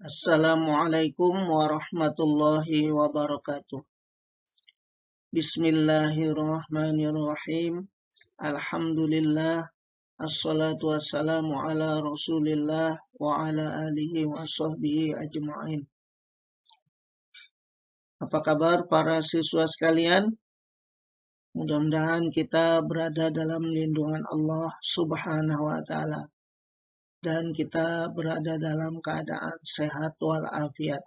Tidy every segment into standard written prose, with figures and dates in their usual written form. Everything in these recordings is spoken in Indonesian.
Assalamualaikum warahmatullahi wabarakatuh. Bismillahirrahmanirrahim. Alhamdulillah. Assalatu wassalamu ala rasulillah wa ala alihi wa sahbihi ajma'in. Apa kabar para siswa sekalian? Mudah-mudahan kita berada dalam lindungan Allah subhanahu wa ta'ala. Dan kita berada dalam keadaan sehat walafiat.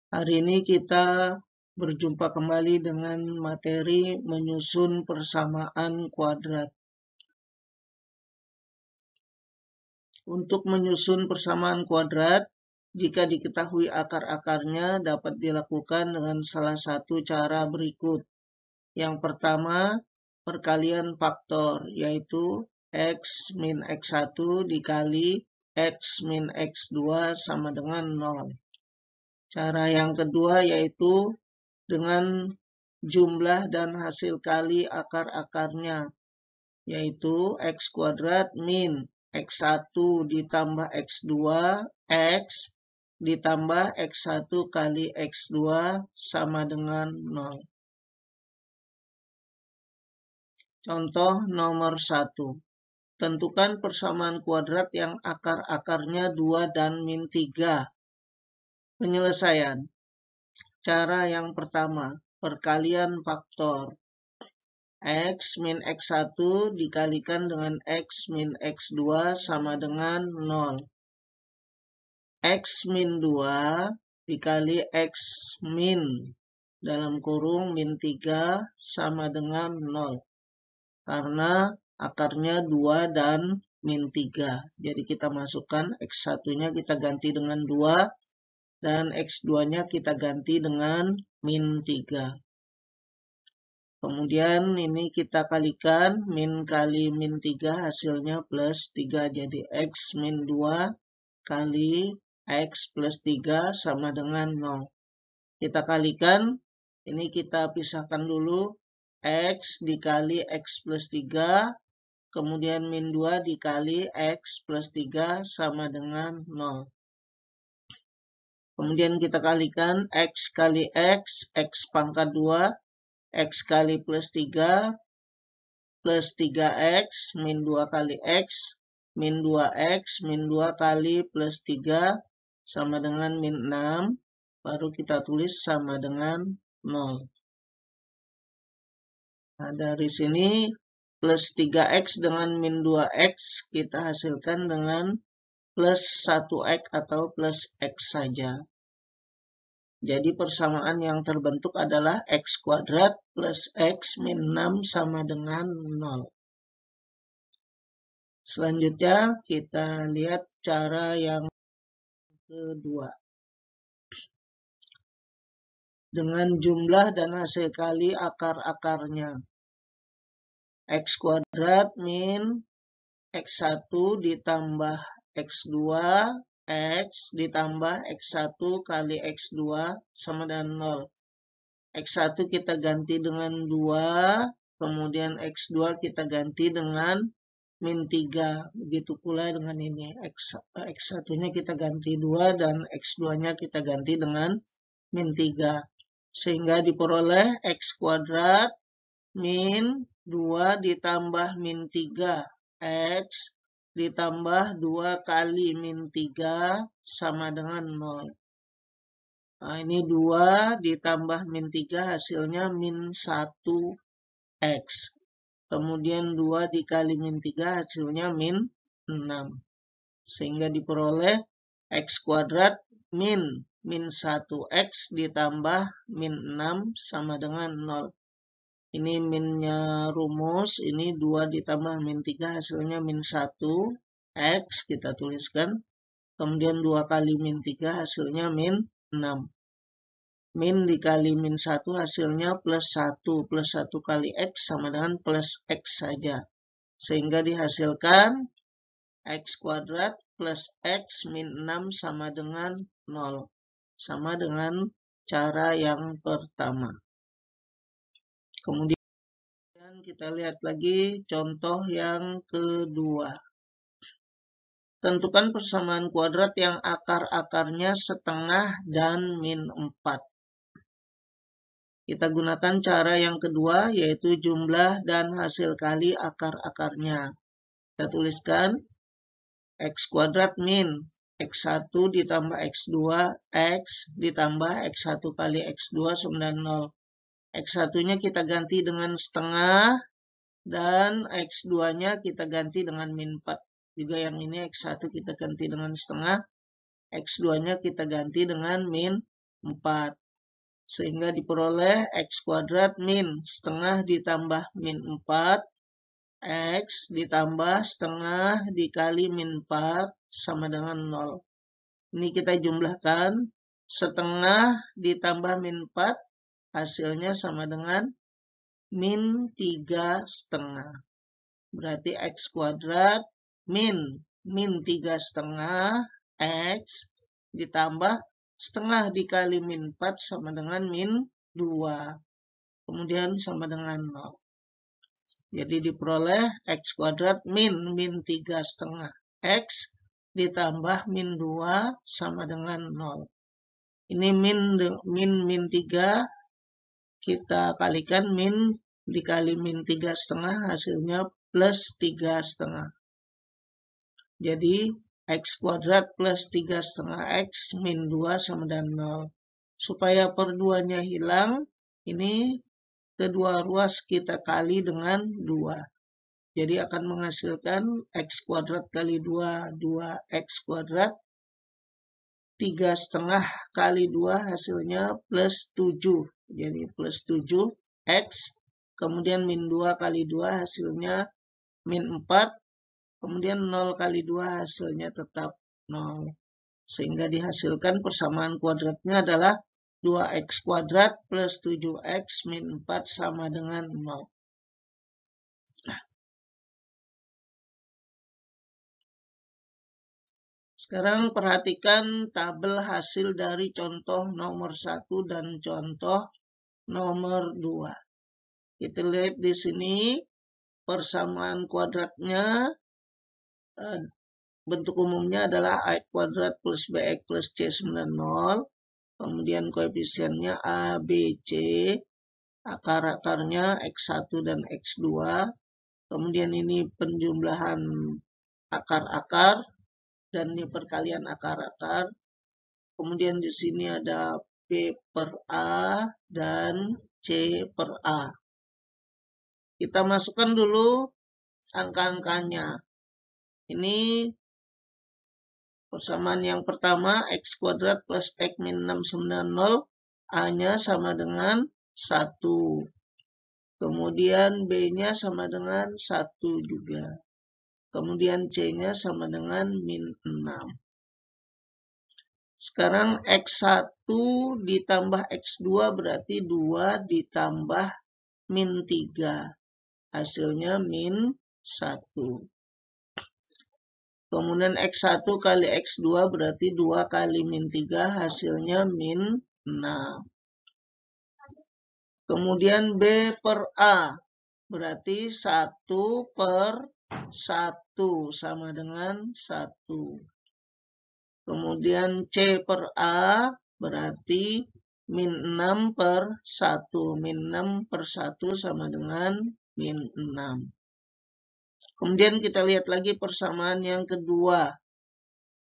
Hari ini kita berjumpa kembali dengan materi menyusun persamaan kuadrat. Untuk menyusun persamaan kuadrat, jika diketahui akar-akarnya dapat dilakukan dengan salah satu cara berikut. Yang pertama, perkalian faktor, yaitu X min X1 dikali X min X2 sama dengan 0. Cara yang kedua yaitu dengan jumlah dan hasil kali akar-akarnya, yaitu X kuadrat min X1 ditambah X2 X ditambah X1 kali X2 sama dengan 0. Contoh nomor 1. Tentukan persamaan kuadrat yang akar-akarnya 2 dan min 3. Penyelesaian. Cara yang pertama, perkalian faktor. X min X1 dikalikan dengan X min X2 sama dengan 0. X min 2 dikali X min dalam kurung min 3 sama dengan 0. Karena akarnya 2 dan min 3. Jadi kita masukkan X1-nya kita ganti dengan 2. Dan X2-nya kita ganti dengan min 3. Kemudian ini kita kalikan, min kali min 3 hasilnya plus 3. Jadi X min 2 kali X plus 3 sama dengan 0. Kita kalikan, ini kita pisahkan dulu. X dikali X plus 3, kemudian min 2 dikali X plus 3 sama dengan 0. Kemudian kita kalikan X kali X pangkat 2, X kali plus 3, plus 3X, min 2 kali X, min 2X, min 2 kali plus 3, sama dengan min 6, baru kita tulis sama dengan 0. Nah, dari sini plus 3X dengan min 2X kita hasilkan dengan plus 1X atau plus X saja. Jadi persamaan yang terbentuk adalah X kuadrat plus X min 6 sama dengan 0. Selanjutnya kita lihat cara yang kedua. Dengan jumlah dan hasil kali akar-akarnya. X kuadrat min X1 ditambah X2 X ditambah X1 kali X2 sama dengan 0. X1 kita ganti dengan 2, kemudian X2 kita ganti dengan min 3. Begitu pula dengan ini. X1-nya kita ganti 2 dan X2-nya kita ganti dengan min 3. Sehingga diperoleh X kuadrat min 2 ditambah min 3 X ditambah 2 kali min 3 sama dengan 0. Nah, ini 2 ditambah min 3 hasilnya min 1X. Kemudian 2 dikali min 3 hasilnya min 6. Sehingga diperoleh X kuadrat min 1X ditambah min 6 sama dengan 0. Ini minnya rumus, ini 2 ditambah min 3 hasilnya min 1X, kita tuliskan. Kemudian 2 kali min 3 hasilnya min 6. Min dikali min 1 hasilnya plus 1. Plus 1 kali X sama dengan plus X saja. Sehingga dihasilkan X kuadrat plus X min 6 sama dengan 0. Sama dengan cara yang pertama. Kemudian kita lihat lagi contoh yang kedua. Tentukan persamaan kuadrat yang akar-akarnya setengah dan min 4. Kita gunakan cara yang kedua, yaitu jumlah dan hasil kali akar-akarnya. Kita tuliskan X kuadrat min X1 ditambah X2, X ditambah X1 kali X2 sama dengan 0. X1-nya kita ganti dengan setengah, dan X2-nya kita ganti dengan min 4. Juga yang ini X1 kita ganti dengan setengah, X2-nya kita ganti dengan min 4. Sehingga diperoleh X kuadrat min setengah ditambah min 4, X ditambah setengah dikali min 4 sama dengan 0. Ini kita jumlahkan, setengah ditambah min 4, hasilnya sama dengan min 3,5. Berarti X kuadrat min 3,5 X ditambah setengah dikali min 4 sama dengan min 2. Kemudian sama dengan 0. Jadi diperoleh X kuadrat min 3,5 X ditambah min 2 sama dengan 0. Ini min 3, kita kalikan min dikali min 3,5, hasilnya plus 3,5. Jadi X kuadrat plus 3,5 X min 2 sama dengan 0. Supaya per 2-nya hilang, ini kedua ruas kita kali dengan 2. Jadi akan menghasilkan X kuadrat kali 2, 2X kuadrat. 3,5 kali 2 hasilnya plus 7. Jadi plus 7X. Kemudian min 2 kali 2 hasilnya min 4. Kemudian 0 kali 2 hasilnya tetap 0. Sehingga dihasilkan persamaan kuadratnya adalah 2X kuadrat plus 7X min 4 sama dengan 0. Sekarang perhatikan tabel hasil dari contoh nomor 1 dan contoh nomor 2. Kita lihat di sini persamaan kuadratnya, bentuk umumnya adalah A kuadrat plus BX plus C sama dengan 0. Kemudian koefisiennya A, B, C. Akar-akarnya X1 dan X2. Kemudian ini penjumlahan akar-akar dan ini perkalian akar-akar. Kemudian di sini ada B per A dan C per A. Kita masukkan dulu angka-angkanya. Ini persamaan yang pertama, X kuadrat plus X min 6 sama dengan 0. A-nya sama dengan 1. Kemudian B-nya sama dengan 1 juga. Kemudian C-nya sama dengan min 6. Sekarang X1 ditambah X2 berarti 2 ditambah min 3. Hasilnya min 1. Kemudian X1 kali X2 berarti 2 kali min 3, hasilnya min 6. Kemudian B per A berarti 1 per 1 sama dengan 1. Kemudian C per A berarti min 6 per 1. Min 6 per 1 sama dengan min 6. Kemudian kita lihat lagi persamaan yang kedua.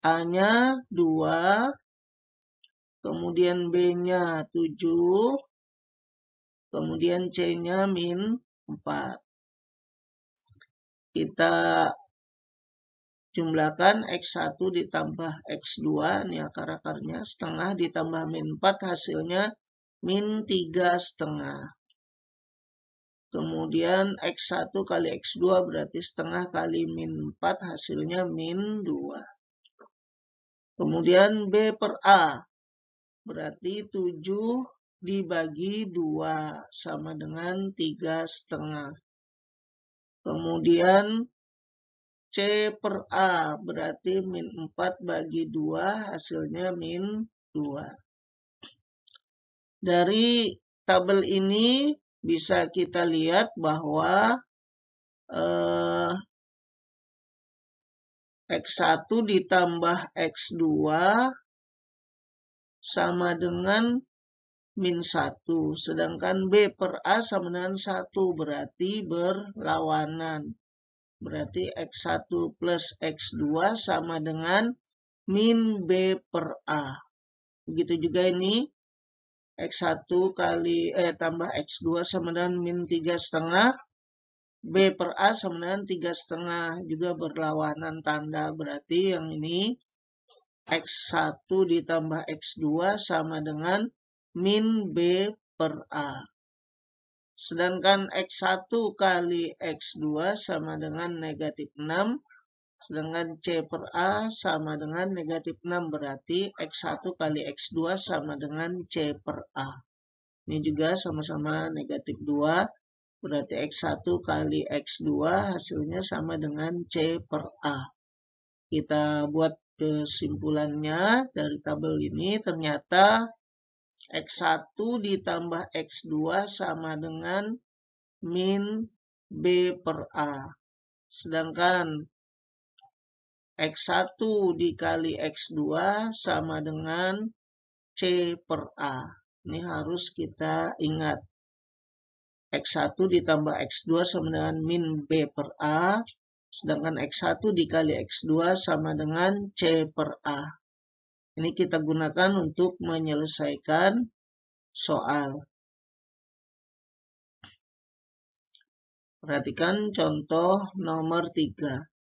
A-nya 2. Kemudian B-nya 7. Kemudian C-nya min 4. Kita jumlahkan X1 ditambah X2, ini akar-akarnya, setengah ditambah min 4, hasilnya min 3,5. Kemudian X1 kali X2 berarti setengah kali min 4, hasilnya min 2. Kemudian B per A berarti 7 dibagi 2 sama dengan 3,5. Kemudian C per A berarti min 4 bagi 2, hasilnya min 2. Dari tabel ini bisa kita lihat bahwa X1 ditambah X2 sama dengan min 1. Sedangkan B per A sama dengan 1. Berarti berlawanan. Berarti X1 plus X2 sama dengan min B per A. Begitu juga ini. X1 tambah X2 sama dengan min 3,5. B per A sama dengan 3,5. Juga berlawanan tanda. Berarti yang ini X1 ditambah X2 sama dengan min B per A. Sedangkan X1 kali X2 sama dengan negatif 6. Sedangkan C per A sama dengan negatif 6. Berarti X1 kali X2 sama dengan C per A. Ini juga sama-sama negatif 2. Berarti X1 kali X2 hasilnya sama dengan C per A. Kita buat kesimpulannya dari tabel ini. Ternyata X1 ditambah X2 sama dengan min B per A. Sedangkan X1 dikali X2 sama dengan C per A. Ini harus kita ingat. X1 ditambah X2 sama dengan min B per A. Sedangkan X1 dikali X2 sama dengan C per A. Ini kita gunakan untuk menyelesaikan soal. Perhatikan contoh nomor 3.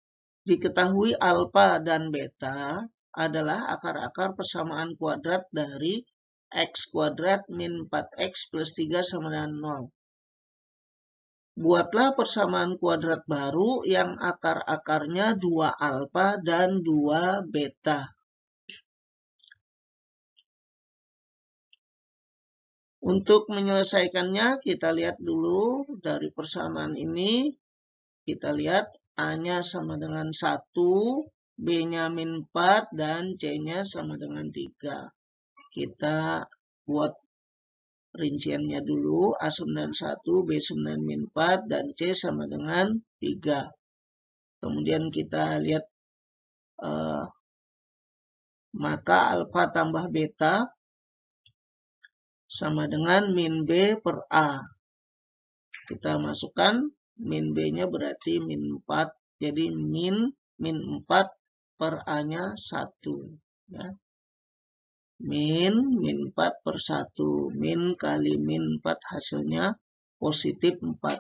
Diketahui alfa dan beta adalah akar-akar persamaan kuadrat dari X kuadrat min 4X plus 3 sama dengan 0. Buatlah persamaan kuadrat baru yang akar-akarnya 2 alfa dan 2 beta. Untuk menyelesaikannya, kita lihat dulu dari persamaan ini. Kita lihat A-nya sama dengan 1, B-nya min 4, dan C-nya sama dengan 3. Kita buat rinciannya dulu. A sama dengan 1, B sama dengan min 4, dan C sama dengan 3. Kemudian kita lihat maka alfa tambah beta sama dengan min B per A. Kita masukkan min B-nya berarti min 4. Jadi min 4 per A-nya 1. Ya. Min 4 per 1. Min kali min 4 hasilnya positif 4.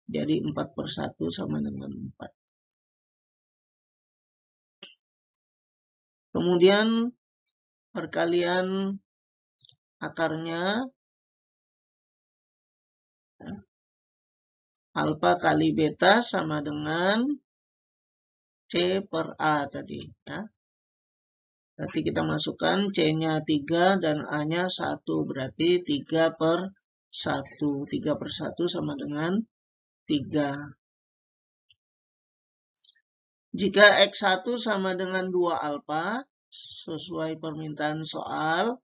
Jadi 4 per 1 sama dengan 4. Kemudian perkalian akarnya. Alfa kali beta sama dengan C per A tadi. Ya. Berarti kita masukkan C-nya 3 dan A-nya 1. Berarti 3 per 1. 3 per 1 sama dengan 3. Jika X1 sama dengan 2 alfa, sesuai permintaan soal,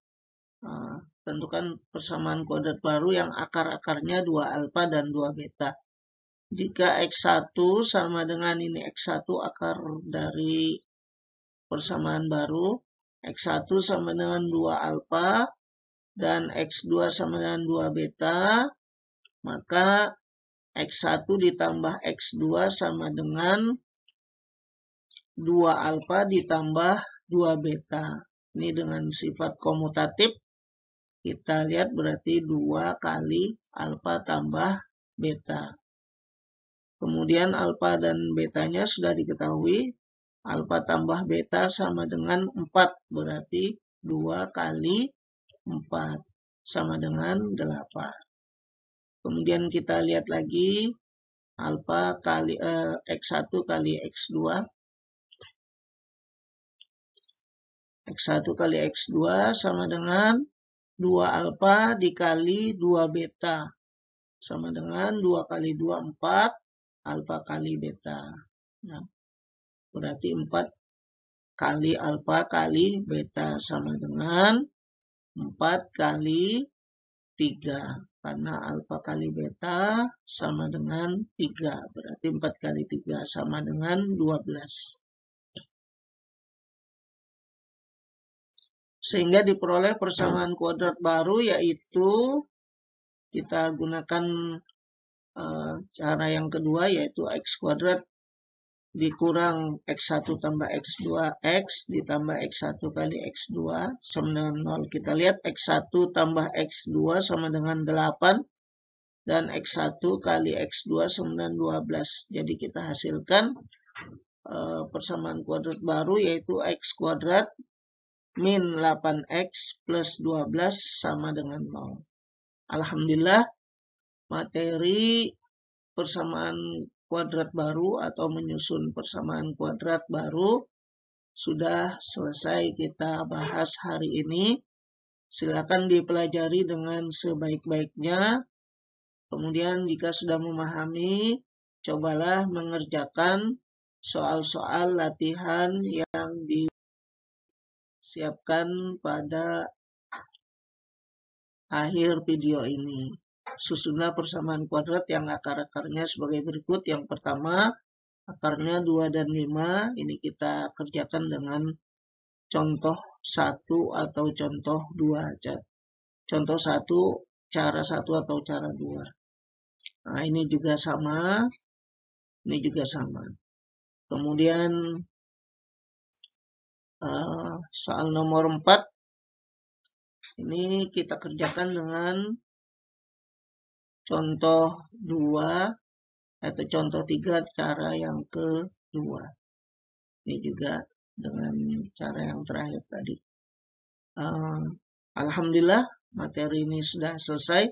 tentukan persamaan kuadrat baru yang akar-akarnya 2 alfa dan 2 beta. Jika X1 sama dengan ini X1 akar dari persamaan baru, X1 sama dengan 2 alfa dan X2 sama dengan 2 beta, maka X1 ditambah X2 sama dengan 2 alfa ditambah 2 beta. Ini dengan sifat komutatif. Kita lihat berarti 2 kali alfa tambah beta. Kemudian alfa dan betanya sudah diketahui. Alfa tambah beta sama dengan 4. Berarti 2 kali 4 sama dengan 8. Kemudian kita lihat lagi. Alfa kali X1 kali X2. X1 kali X2 sama dengan 2 alfa dikali 2 beta. Sama dengan 2 kali 2, 4. Alfa kali beta. Ya. Berarti 4 kali alfa kali beta sama dengan 4 kali 3. Karena alfa kali beta sama dengan 3. Berarti 4 kali 3 sama dengan 12. Sehingga diperoleh persamaan kuadrat baru, yaitu kita gunakan cara yang kedua, yaitu X kuadrat dikurang X1 tambah X2 X ditambah X1 kali X2 sama dengan 0. Kita lihat X1 tambah X2 sama dengan 8 dan X1 kali X2 sama dengan 12. Jadi kita hasilkan persamaan kuadrat baru, yaitu X kuadrat min 8X plus 12 sama dengan 0. Alhamdulillah, materi persamaan kuadrat baru atau menyusun persamaan kuadrat baru sudah selesai kita bahas hari ini. Silakan dipelajari dengan sebaik-baiknya. Kemudian jika sudah memahami, cobalah mengerjakan soal-soal latihan yang disiapkan pada akhir video ini. Susunlah persamaan kuadrat yang akar-akarnya sebagai berikut. Yang pertama, akarnya 2 dan 5. Ini kita kerjakan dengan contoh 1 atau contoh 2. Contoh 1, cara 1 atau cara 2. Nah, ini juga sama. Ini juga sama. Kemudian soal nomor 4. Ini kita kerjakan dengan contoh 2 atau contoh 3 cara yang kedua. Ini juga dengan cara yang terakhir tadi. Alhamdulillah, materi ini sudah selesai.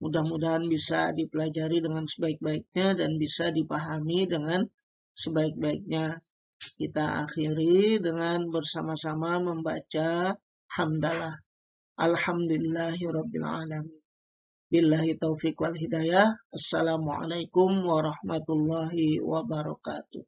Mudah-mudahan bisa dipelajari dengan sebaik-baiknya dan bisa dipahami dengan sebaik-baiknya. Kita akhiri dengan bersama-sama membaca hamdalah. Alhamdulillahirabbil alamin. Billahi taufiq wal hidayah. Assalamualaikum warahmatullahi wabarakatuh.